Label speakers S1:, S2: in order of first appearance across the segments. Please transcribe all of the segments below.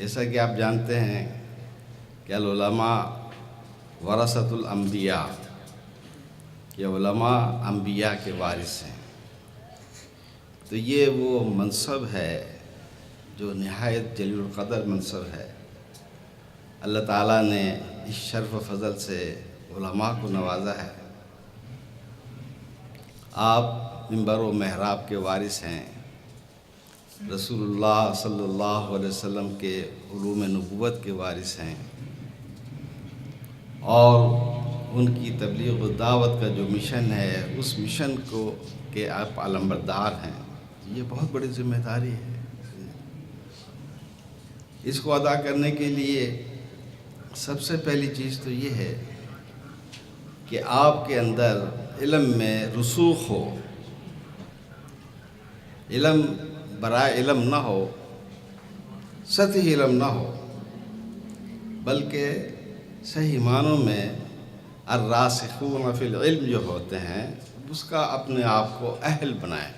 S1: جیسا کہ آپ جانتے ہیں کہ العلماء ورثۃ الانبیاء، کہ علماء انبیاء کے وارث ہیں، تو یہ وہ منصب ہے جو نہایت جلیل القدر منصب ہے۔ اللہ تعالیٰ نے اس شرف و فضل سے علماء کو نوازا ہے۔ آپ منبر و محراب کے وارث ہیں، رسول اللہ صلی اللہ علیہ وسلم کے علوم نبوت کے وارث ہیں، اور ان کی تبلیغ و دعوت کا جو مشن ہے اس مشن کو کہ آپ علمبردار ہیں، یہ بہت بڑی ذمہ داری ہے۔ اس کو ادا کرنے کے لیے سب سے پہلی چیز تو یہ ہے کہ آپ کے اندر علم میں رسوخ ہو، علم برائے علم نہ ہو، سطحی علم نہ ہو، بلکہ صحیح معنوں میں الراسخون فی العلم جو ہوتے ہیں اس کا اپنے آپ کو اہل بنائیں۔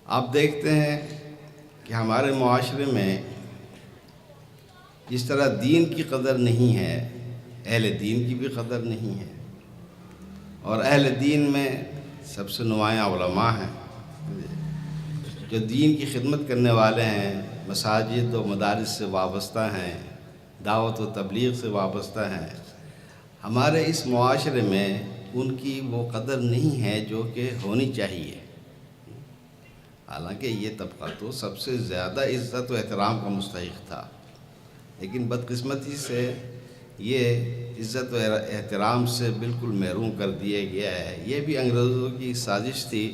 S1: آپ دیکھتے ہیں کہ ہمارے معاشرے میں جس طرح دین کی قدر نہیں ہے، اہل دین کی بھی قدر نہیں ہے، اور اہل دین میں سب سے نمایاں علماء ہیں جو دین کی خدمت کرنے والے ہیں، مساجد و مدارس سے وابستہ ہیں، دعوت و تبلیغ سے وابستہ ہیں۔ ہمارے اس معاشرے میں ان کی وہ قدر نہیں ہے جو کہ ہونی چاہیے۔ حالانکہ یہ طبقہ تو سب سے زیادہ عزت و احترام کا مستحق تھا، لیکن بدقسمتی سے یہ عزت و احترام سے بالکل محروم کر دیا گیا ہے۔ یہ بھی انگریزوں کی سازش تھی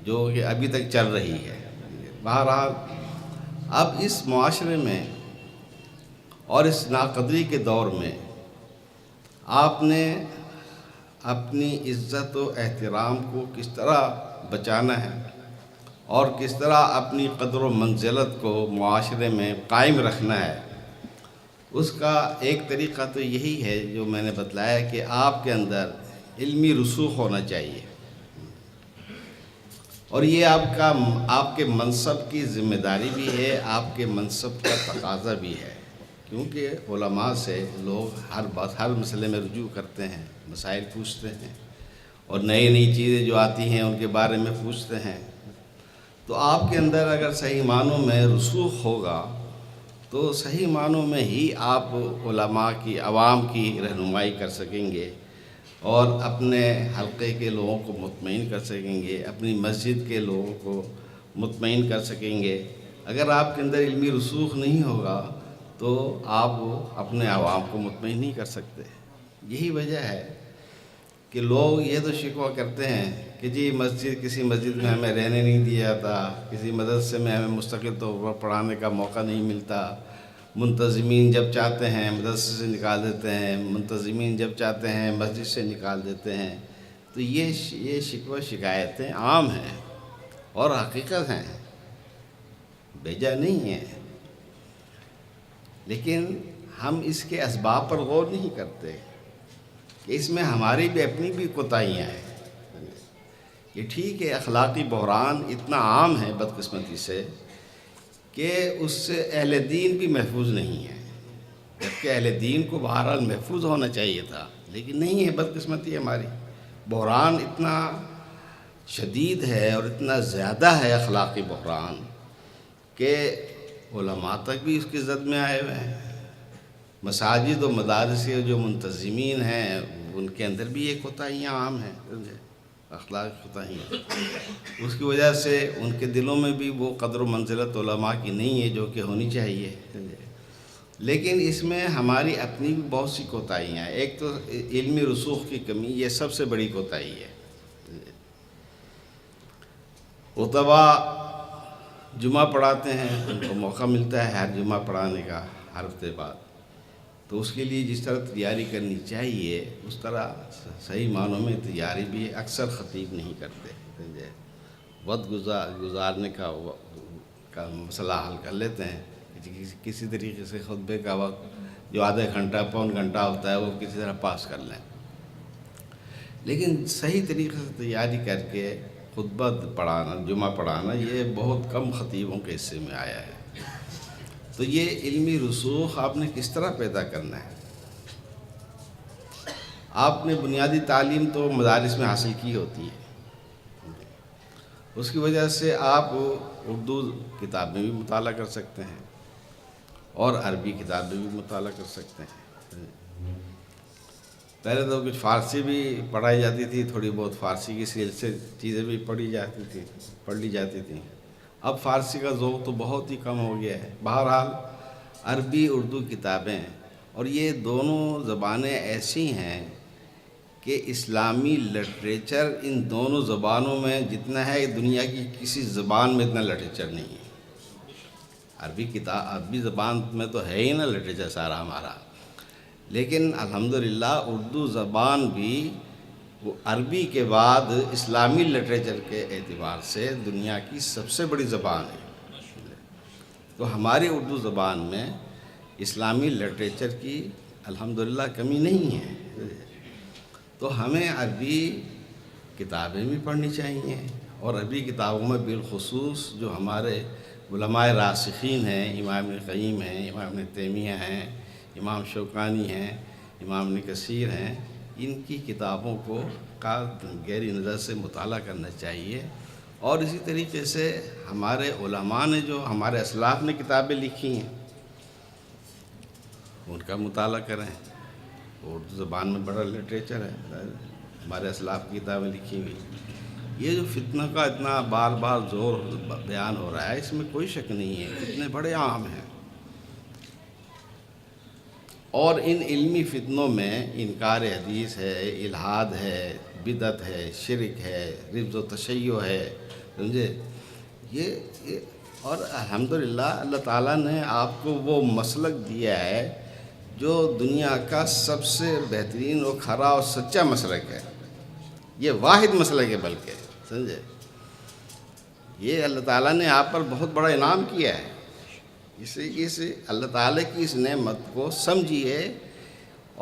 S1: جو کہ ابھی تک چل رہی ہے۔ بہرحال اب اس معاشرے میں اور اس ناقدری کے دور میں آپ نے اپنی عزت و احترام کو کس طرح بچانا ہے اور کس طرح اپنی قدر و منزلت کو معاشرے میں قائم رکھنا ہے، اس کا ایک طریقہ تو یہی ہے جو میں نے بتلایا کہ آپ کے اندر علمی رسوخ ہونا چاہیے، اور یہ آپ کے منصب کی ذمہ داری بھی ہے، آپ کے منصب کا تقاضا بھی ہے، کیونکہ علماء سے لوگ ہر مسئلے میں رجوع کرتے ہیں، مسائل پوچھتے ہیں، اور نئی نئی چیزیں جو آتی ہیں ان کے بارے میں پوچھتے ہیں۔ تو آپ کے اندر اگر صحیح معنوں میں رسوخ ہوگا تو صحیح معنوں میں ہی آپ علماء کی، عوام کی رہنمائی کر سکیں گے، اور اپنے حلقے کے لوگوں کو مطمئن کر سکیں گے، اپنی مسجد کے لوگوں کو مطمئن کر سکیں گے۔ اگر آپ کے اندر علمی رسوخ نہیں ہوگا تو آپ اپنے عوام کو مطمئن نہیں کر سکتے۔ یہی وجہ ہے کہ لوگ یہ تو شکوہ کرتے ہیں کہ جی کسی مسجد میں ہمیں رہنے نہیں دیا جاتا، کسی مدرسے میں ہمیں مستقل طور پر پڑھانے کا موقع نہیں ملتا، منتظمین جب چاہتے ہیں مدرسے سے نکال دیتے ہیں، منتظمین جب چاہتے ہیں مسجد سے نکال دیتے ہیں۔ تو یہ شکوہ شکایتیں عام ہیں اور حقیقت ہیں، بیجا نہیں ہیں، لیکن ہم اس کے اسباب پر غور نہیں کرتے کہ اس میں ہماری بھی اپنی بھی کوتاہیاں ہیں۔ یہ ٹھیک ہے، اخلاقی بحران اتنا عام ہے بدقسمتی سے کہ اس سے اہل دین بھی محفوظ نہیں ہے، جبکہ اہل دین کو بہرحال محفوظ ہونا چاہیے تھا، لیکن نہیں ہے۔ بدقسمتی ہماری بحران اتنا شدید ہے اور اتنا زیادہ ہے اخلاقی بحران کہ علماء تک بھی اس کی زد میں آئے ہوئے ہیں۔ مساجد و مدارس کے جو منتظمین ہیں ان کے اندر بھی یہ کوتاہیاں عام ہیں، اخلاق کوتاہیاں۔ اس کی وجہ سے ان کے دلوں میں بھی وہ قدر و منزلت علماء کی نہیں ہے جو کہ ہونی چاہیے۔ لیکن اس میں ہماری اپنی بھی بہت سی کوتاہیاں ہیں۔ ایک تو علمی رسوخ کی کمی، یہ سب سے بڑی کوتاہی ہے۔ خطبہ جمعہ پڑھاتے ہیں، ان کو موقع ملتا ہے ہر جمعہ پڑھانے کا، ہر ہفتے بعد، تو اس کے لیے جس طرح تیاری کرنی چاہیے اس طرح صحیح معنوں میں تیاری بھی اکثر خطیب نہیں کرتے۔ وقت گزارنے کا مسئلہ حل کر لیتے ہیں، کسی طریقے سے خطبے کا وقت جو آدھا گھنٹہ پون گھنٹہ ہوتا ہے وہ کسی طرح پاس کر لیں، لیکن صحیح طریقے سے تیاری کر کے خطبہ پڑھانا، جمعہ پڑھانا، یہ بہت کم خطیبوں کے حصے میں آیا ہے۔ تو یہ علمی رسوخ آپ نے کس طرح پیدا کرنا ہے؟ آپ نے بنیادی تعلیم تو مدارس میں حاصل کی ہوتی ہے، اس کی وجہ سے آپ اردو کتابیں بھی مطالعہ کر سکتے ہیں اور عربی کتابیں بھی مطالعہ کر سکتے ہیں۔ پہلے تو کچھ فارسی بھی پڑھائی جاتی تھی، تھوڑی بہت فارسی کی سے چیزیں بھی پڑھ لی جاتی تھیں۔ اب فارسی کا ذوق تو بہت ہی کم ہو گیا ہے۔ بہرحال عربی اردو کتابیں، اور یہ دونوں زبانیں ایسی ہیں کہ اسلامی لٹریچر ان دونوں زبانوں میں جتنا ہے دنیا کی کسی زبان میں اتنا لٹریچر نہیں ہے۔ عربی زبان میں تو ہے ہی نا لٹریچر سارا ہمارا، لیکن الحمدللہ اردو زبان بھی عربی کے بعد اسلامی لٹریچر کے اعتبار سے دنیا کی سب سے بڑی زبان ہے۔ تو ہماری اردو زبان میں اسلامی لٹریچر کی الحمدللہ کمی نہیں ہے، تو ہمیں عربی کتابیں بھی پڑھنی چاہیے، اور عربی کتابوں میں بالخصوص جو ہمارے علماء راسخین ہیں، امام ابن قیم ہیں، امام ابن تیمیہ ہیں، امام شوکانی ہیں، امام ابن کثیر ہیں، ان کی کتابوں کو گہری نظر سے مطالعہ کرنا چاہیے۔ اور اسی طریقے سے ہمارے علماء نے جو ہمارے اسلاف نے کتابیں لکھی ہیں ان کا مطالعہ کریں۔ اردو زبان میں بڑا لٹریچر ہے، ہمارے اسلاف کی کتابیں لکھی ہوئی۔ یہ جو فتنہ کا اتنا بار بار زور بیان ہو رہا ہے، اس میں کوئی شک نہیں ہے، فتنے بڑے عام ہیں، اور ان علمی فتنوں میں انکار حدیث ہے، الحاد ہے، بدعت ہے، شرک ہے، رجز و تشیع ہے، سمجھے یہ اور الحمدللہ اللہ تعالیٰ نے آپ کو وہ مسلک دیا ہے جو دنیا کا سب سے بہترین اور کھرا اور سچا مسلک ہے۔ یہ واحد مسلک ہے، بلکہ سمجھے یہ اللہ تعالیٰ نے آپ پر بہت بڑا انعام کیا ہے۔ اس اللہ تعالیٰ کی اس نعمت کو سمجھیے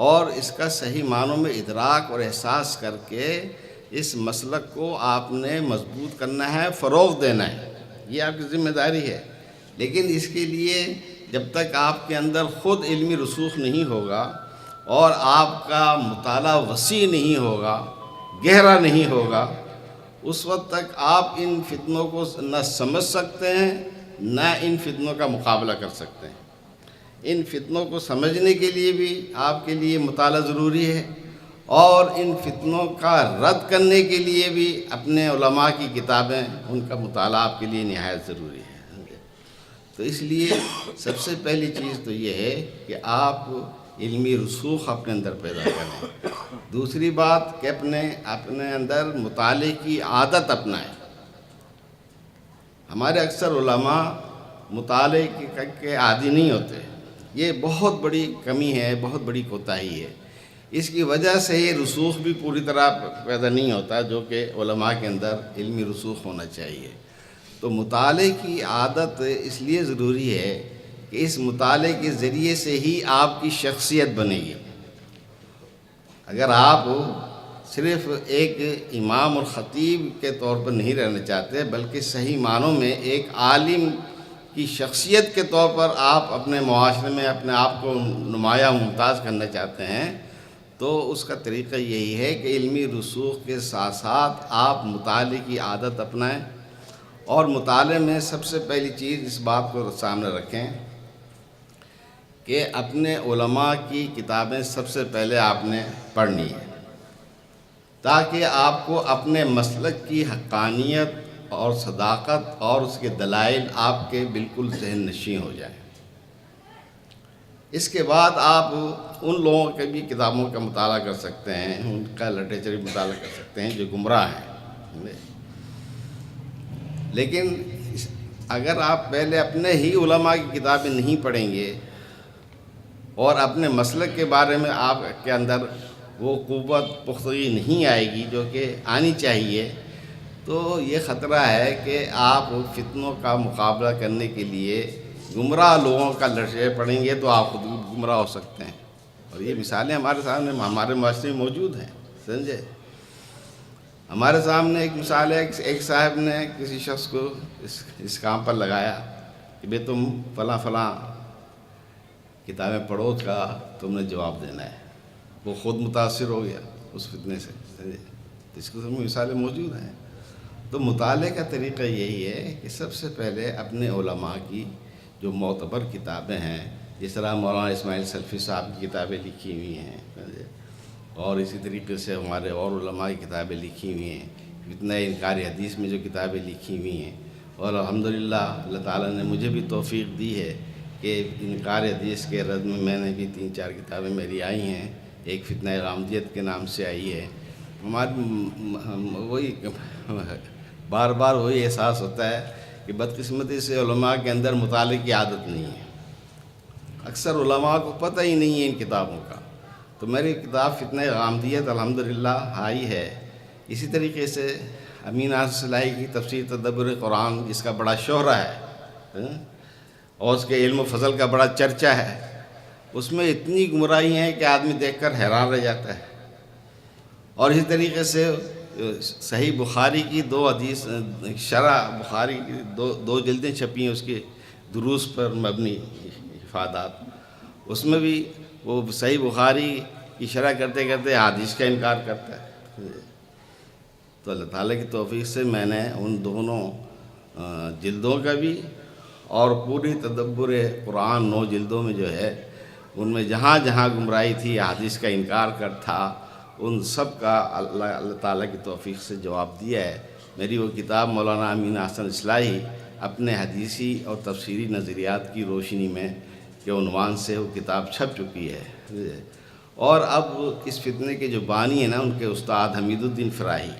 S1: اور اس کا صحیح معنوں میں ادراک اور احساس کر کے اس مسلک کو آپ نے مضبوط کرنا ہے، فروغ دینا ہے، یہ آپ کی ذمہ داری ہے۔ لیکن اس کے لیے جب تک آپ کے اندر خود علمی رسوخ نہیں ہوگا اور آپ کا مطالعہ وسیع نہیں ہوگا، گہرا نہیں ہوگا، اس وقت تک آپ ان فتنوں کو نہ سمجھ سکتے ہیں نہ ان فتنوں کا مقابلہ کر سکتے ہیں۔ ان فتنوں کو سمجھنے کے لیے بھی آپ کے لیے مطالعہ ضروری ہے، اور ان فتنوں کا رد کرنے کے لیے بھی اپنے علماء کی کتابیں، ان کا مطالعہ آپ کے لیے نہایت ضروری ہے۔ تو اس لیے سب سے پہلی چیز تو یہ ہے کہ آپ علمی رسوخ اپنے اندر پیدا کریں۔ دوسری بات کہ اپنے اندر مطالعے کی عادت اپنائیں۔ ہمارے اکثر علماء مطالعے کے عادی نہیں ہوتے، یہ بہت بڑی کمی ہے، بہت بڑی کوتاہی ہے۔ اس کی وجہ سے یہ رسوخ بھی پوری طرح پیدا نہیں ہوتا جو کہ علماء کے اندر علمی رسوخ ہونا چاہیے۔ تو مطالعے کی عادت اس لیے ضروری ہے کہ اس مطالعے کے ذریعے سے ہی آپ کی شخصیت بنے گی۔ اگر آپ صرف ایک امام اور خطیب کے طور پر نہیں رہنا چاہتے بلکہ صحیح معنوں میں ایک عالم کی شخصیت کے طور پر آپ اپنے معاشرے میں اپنے آپ کو نمایاں ممتاز کرنا چاہتے ہیں، تو اس کا طریقہ یہی ہے کہ علمی رسوخ کے ساتھ ساتھ آپ مطالعے کی عادت اپنائیں، اور مطالعے میں سب سے پہلی چیز اس بات کو سامنے رکھیں کہ اپنے علماء کی کتابیں سب سے پہلے آپ نے پڑھنی ہے، تاکہ آپ کو اپنے مسلک کی حقانیت اور صداقت اور اس کے دلائل آپ کے بالکل ذہن نشین ہو جائیں۔ اس کے بعد آپ ان لوگوں کے بھی کتابوں کا مطالعہ کر سکتے ہیں، ان کا لٹریچر بھی مطالعہ کر سکتے ہیں جو گمراہ ہیں۔ لیکن اگر آپ پہلے اپنے ہی علماء کی کتابیں نہیں پڑھیں گے اور اپنے مسلک کے بارے میں آپ کے اندر وہ قوت پختگی نہیں آئے گی جو کہ آنی چاہیے، تو یہ خطرہ ہے کہ آپ فتنوں کا مقابلہ کرنے کے لیے گمراہ لوگوں کا لٹریچر پڑھیں گے تو آپ خود بھی گمراہ ہو سکتے ہیں۔ اور یہ مثالیں ہمارے سامنے ہمارے معاشرے میں موجود ہیں، سمجھے۔ ہمارے سامنے ایک مثال ہے، ایک صاحب نے کسی شخص کو اس کام پر لگایا کہ بھئی تم فلاں کتابیں پڑھو کا تم نے جواب دینا ہے۔ وہ خود متاثر ہو گیا اس فتنے سے، اس قسم کی مثالیں موجود ہیں۔ تو مطالعے کا طریقہ یہی ہے کہ سب سے پہلے اپنے علماء کی جو معتبر کتابیں ہیں، جس طرح مولانا اسماعیل سلفی صاحب کی کتابیں لکھی ہوئی ہیں، اور اسی طریقے سے ہمارے اور علماء کی کتابیں لکھی ہوئی ہیں، فتنہ انکار حدیث میں جو کتابیں لکھی ہوئی ہیں، اور الحمدللہ اللہ تعالیٰ نے مجھے بھی توفیق دی ہے کہ انکار حدیث کے رد میں نے بھی 3-4 کتابیں میری آئی ہیں۔ ایک فتنہ غامدیت کے نام سے آئی ہے۔ وہی بار بار وہی احساس ہوتا ہے کہ بدقسمتی سے علماء کے اندر مطالعے کی عادت نہیں ہے۔ اکثر علماء کو پتہ ہی نہیں ہے ان کتابوں کا۔ تو میری کتاب فتنہ غامدیت الحمدللہ آئی ہے۔ اسی طریقے سے امین احسن صلاحی کی تفسیر تدبر قرآن، جس کا بڑا شہرہ ہے اور اس کے علم و فضل کا بڑا چرچا ہے، اس میں اتنی گمراہی ہیں کہ آدمی دیکھ کر حیران رہ جاتا ہے۔ اور اسی طریقے سے صحیح بخاری کی 2 حدیث شرح بخاری کی 2 جلدیں چھپی ہیں، اس کے دروس پر مبنی افادات، اس میں بھی وہ صحیح بخاری کی شرح کرتے کرتے حدیث کا انکار کرتا ہے۔ تو اللہ تعالیٰ کی توفیق سے میں نے ان دونوں جلدوں کا بھی اور پوری تدبر قرآن 9 جلدوں میں جو ہے، ان میں جہاں جہاں گمراہی تھی، حدیث کا انکار کر تھا، ان سب کا اللہ تعالیٰ کی توفیق سے جواب دیا ہے۔ میری وہ کتاب مولانا امین احسن اصلاحی اپنے حدیثی اور تفسیری نظریات کی روشنی میں کے عنوان سے وہ کتاب چھپ چکی ہے۔ اور اب اس فتنے کے جو بانی ہیں نا، ان کے استاد حمید الدین فراہی،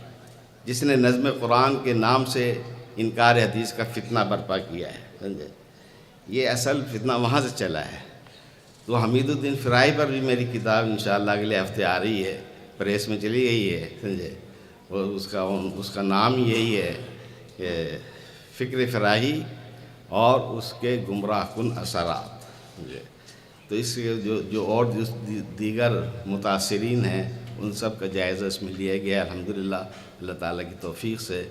S1: جس نے نظم قرآن کے نام سے انکار حدیث کا فتنہ برپا کیا ہے، سمجھے، یہ اصل فتنہ وہاں سے چلا ہے۔ تو حمید الدین فراہی پر بھی میری کتاب انشاءاللہ اگلے ہفتے آ رہی ہے، پریس میں چلی گئی ہے، سمجھے، اس کا نام یہی ہے کہ فکر فراہی اور اس کے گمراہ کن اثرات، سمجھے۔ تو اس کے جو اور دیگر متاثرین ہیں، ان سب کا جائزہ اس میں لیا گیا الحمدللہ اللہ تعالیٰ کی توفیق سے۔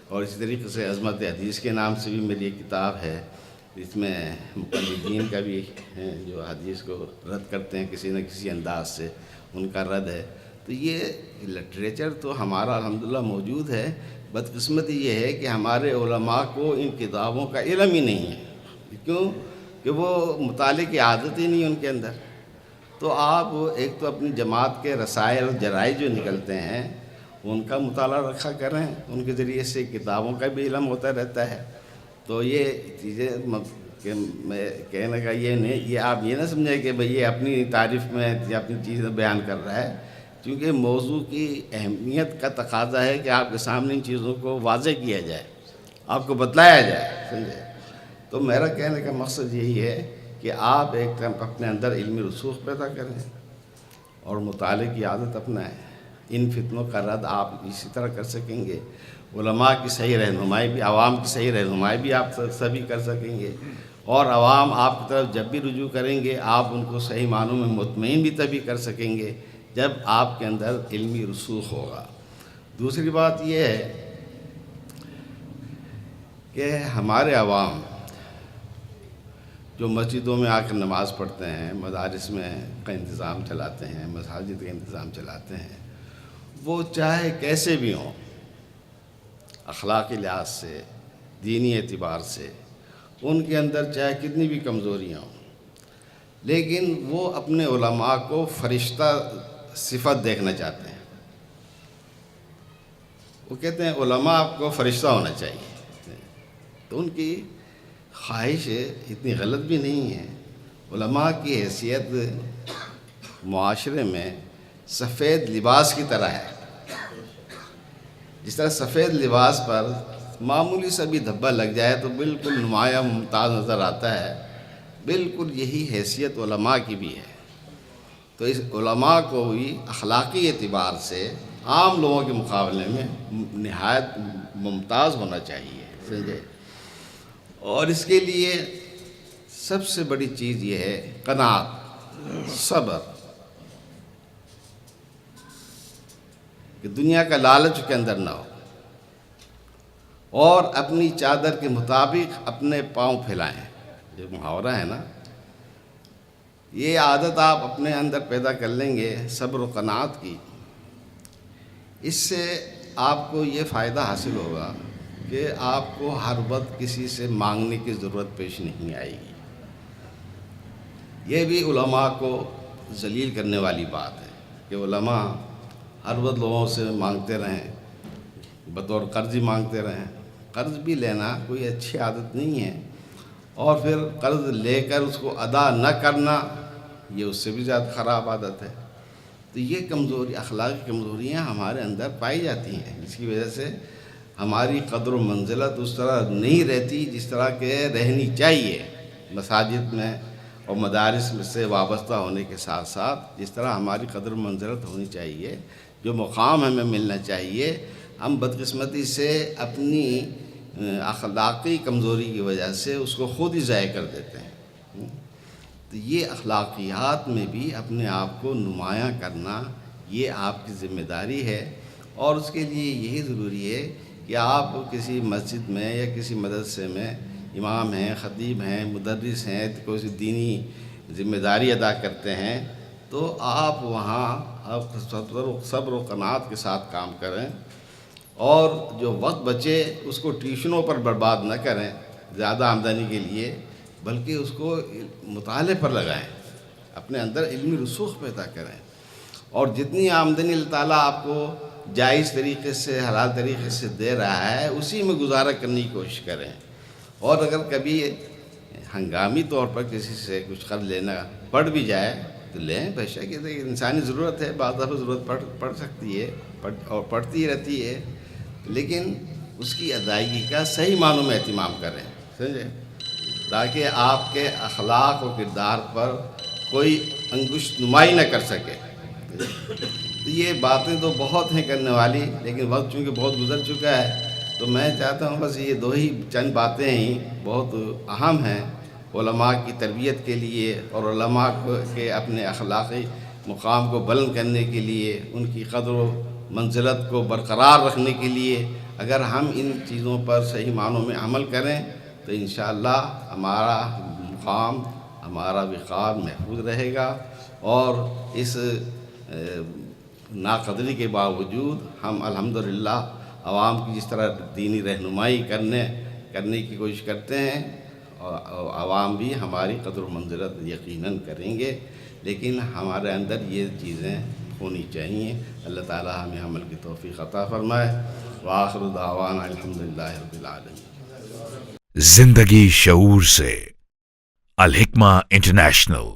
S1: اور اسی طریقے سے عظمت حدیث کے نام سے بھی میری ایک کتاب ہے، اس میں مقلدین کا بھی ہیں جو حدیث کو رد کرتے ہیں کسی نہ کسی انداز سے، ان کا رد ہے۔ تو یہ لٹریچر تو ہمارا الحمدللہ موجود ہے۔ بدقسمتی یہ ہے کہ ہمارے علماء کو ان کتابوں کا علم ہی نہیں ہے، کیوں کہ وہ مطالعے کی عادت ہی نہیں ان کے اندر۔ تو آپ ایک تو اپنی جماعت کے رسائل اور جرائد جو نکلتے ہیں ان کا مطالعہ رکھا کریں، ان کے ذریعے سے کتابوں کا بھی علم ہوتا رہتا ہے۔ تو یہ چیزیں کہ میں کہنے کا یہ نہیں، یہ آپ یہ نہ سمجھیں کہ بھئی یہ اپنی تعریف میں یا اپنی چیزیں بیان کر رہا ہے، کیونکہ موضوع کی اہمیت کا تقاضا ہے کہ آپ کے سامنے ان چیزوں کو واضح کیا جائے، آپ کو بتلایا جائے، سمجھے۔ تو میرا کہنے کا مقصد یہی ہے کہ آپ ایک اپنے اندر علمی رسوخ پیدا کریں اور مطالعے کی عادت اپنائیں۔ ان فتنوں کا رد آپ اسی طرح کر سکیں گے، علماء کی صحیح رہنمائی بھی، عوام کی صحیح رہنمائی بھی آپ سبھی کر سکیں گے، اور عوام آپ کی طرف جب بھی رجوع کریں گے آپ ان کو صحیح معنوں میں مطمئن بھی تبھی کر سکیں گے جب آپ کے اندر علمی رسوخ ہوگا۔ دوسری بات یہ ہے کہ ہمارے عوام جو مسجدوں میں آ کر نماز پڑھتے ہیں، مدارس میں کا انتظام چلاتے ہیں، مساجد کا انتظام چلاتے ہیں، وہ چاہے کیسے بھی ہوں، اخلاقی لحاظ سے، دینی اعتبار سے، ان کے اندر چاہے کتنی بھی کمزوریاں ہوں، لیکن وہ اپنے علماء کو فرشتہ صفت دیکھنا چاہتے ہیں۔ وہ کہتے ہیں علماء آپ کو فرشتہ ہونا چاہیے۔ تو ان کی خواہش اتنی غلط بھی نہیں ہے۔ علماء کی حیثیت معاشرے میں سفید لباس کی طرح ہے۔ جس طرح سفید لباس پر معمولی سا بھی دھبا لگ جائے تو بالکل نمایاں ممتاز نظر آتا ہے، بالکل یہی حیثیت علماء کی بھی ہے۔ تو اس علماء کو بھی اخلاقی اعتبار سے عام لوگوں کے مقابلے میں نہایت ممتاز ہونا چاہیے، سمجھے۔ اور اس کے لیے سب سے بڑی چیز یہ ہے قناعت، صبر، کہ دنیا کا لالچ کے اندر نہ ہو، اور اپنی چادر کے مطابق اپنے پاؤں پھیلائیں۔ جو محاورہ ہے نا، یہ عادت آپ اپنے اندر پیدا کر لیں گے صبر و قناعت کی، اس سے آپ کو یہ فائدہ حاصل ہوگا کہ آپ کو ہر وقت کسی سے مانگنے کی ضرورت پیش نہیں آئے گی۔ یہ بھی علماء کو ذلیل کرنے والی بات ہے کہ علماء ہر وقت لوگوں سے مانگتے رہیں، بطور قرض ہی مانگتے رہیں۔ قرض بھی لینا کوئی اچھی عادت نہیں ہے، اور پھر قرض لے کر اس کو ادا نہ کرنا یہ اس سے بھی زیادہ خراب عادت ہے۔ تو یہ کمزوری، اخلاقی کمزوریاں ہمارے اندر پائی جاتی ہیں، جس کی وجہ سے ہماری قدر و منزلت اس طرح نہیں رہتی جس طرح کہ رہنی چاہیے۔ مساجد میں اور مدارس میں سے وابستہ ہونے کے ساتھ ساتھ جس طرح ہماری قدر و منزلت ہونی چاہیے، جو مقام ہمیں ملنا چاہیے، ہم بدقسمتی سے اپنی اخلاقی کمزوری کی وجہ سے اس کو خود ہی ضائع کر دیتے ہیں۔ تو یہ اخلاقیات میں بھی اپنے آپ کو نمایاں کرنا یہ آپ کی ذمہ داری ہے، اور اس کے لیے یہی ضروری ہے کہ آپ کسی مسجد میں یا کسی مدرسے میں امام ہیں، خطیب ہیں، مدرس ہیں، کوئی دینی ذمہ داری ادا کرتے ہیں، تو آپ وہاں آپ صبر و قناعت کے ساتھ کام کریں، اور جو وقت بچے اس کو ٹیوشنوں پر برباد نہ کریں زیادہ آمدنی کے لیے، بلکہ اس کو مطالعے پر لگائیں، اپنے اندر علمی رسوخ پیدا کریں، اور جتنی آمدنی اللہ تعالیٰ آپ کو جائز طریقے سے، حلال طریقے سے دے رہا ہے، اسی میں گزارا کرنے کی کوشش کریں۔ اور اگر کبھی ہنگامی طور پر کسی سے کچھ قرض لینا پڑ بھی جائے تو لیں، بے شک یہ انسانی ضرورت ہے، بعض دفعہ ضرورت پڑ سکتی ہے اور پڑتی رہتی ہے، لیکن اس کی ادائیگی کا صحیح معنوں میں اہتمام کریں، سمجھے، تاکہ آپ کے اخلاق و کردار پر کوئی انگشت نمائی نہ کر سکے۔ تو یہ باتیں تو بہت ہیں کرنے والی، لیکن وقت چونکہ بہت گزر چکا ہے، تو میں چاہتا ہوں بس یہ دو ہی چند باتیں ہی بہت اہم ہیں علماء کی تربیت کے لیے، اور علماء کے اپنے اخلاقی مقام کو بلند کرنے کے لیے، ان کی قدر و منزلت کو برقرار رکھنے کے لیے۔ اگر ہم ان چیزوں پر صحیح معنوں میں عمل کریں تو انشاءاللہ ہمارا مقام، ہمارا وقار محفوظ رہے گا، اور اس ناقدری کے باوجود ہم الحمدللہ عوام کی جس طرح دینی رہنمائی کرنے کی کوشش کرتے ہیں، اور عوام بھی ہماری قدر و منزلت یقیناً کریں گے، لیکن ہمارے اندر یہ چیزیں ہونی چاہیے۔ اللہ تعالی ہمیں عمل کی توفیق عطا فرمائے۔ وآخر دعوانا الحمدللہ رب العالمین۔
S2: زندگی شعور سے، الحکمہ انٹرنیشنل۔